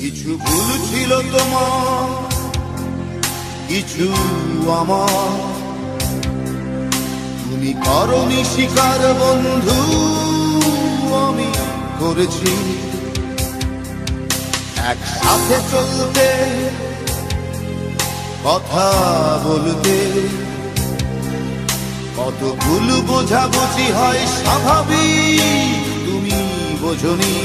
কিছু ভুল ছিল তোমার, কিছু আমার। তুমি করনি স্বীকার বন্ধু, আমি করেছি। একসাথে চলতে, কথা বলতে, কত ভুল বোঝাবুঝি হয় স্বাভাবিক, তুমি বোঝনি।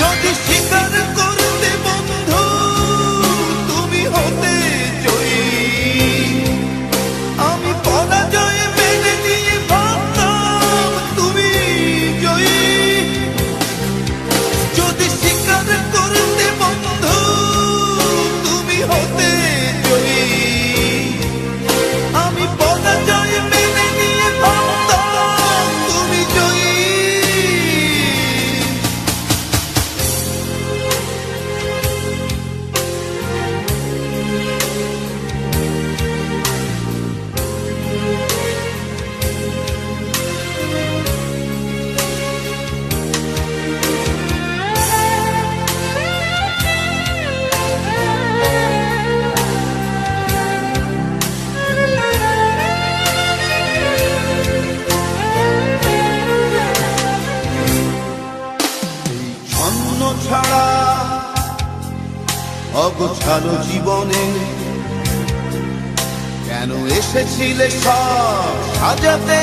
যদি স্বীকার করতে বন্ধু তুমি হতে জয়ী, আমি পরাজয় মেনে নিয়ে ভাবতাম তুমি জয়ী। যদি স্বীকার করতে বন্ধু তুমি হতে জয়ী, আমি পরাজয় মেনে নিয়ে ভাবতাম তুমি জয়ী। ছাড়া অগোছালো জীবনে কেন এসেছিলে সব সাজাতে,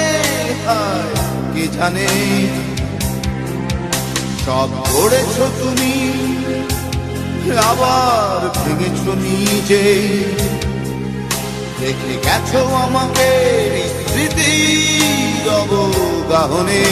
কে জানে। সব করেছ তুমি, আবার ভেঙেছ নিজে। রেখে গেছো আমাকে স্মৃতির অবগাহনে।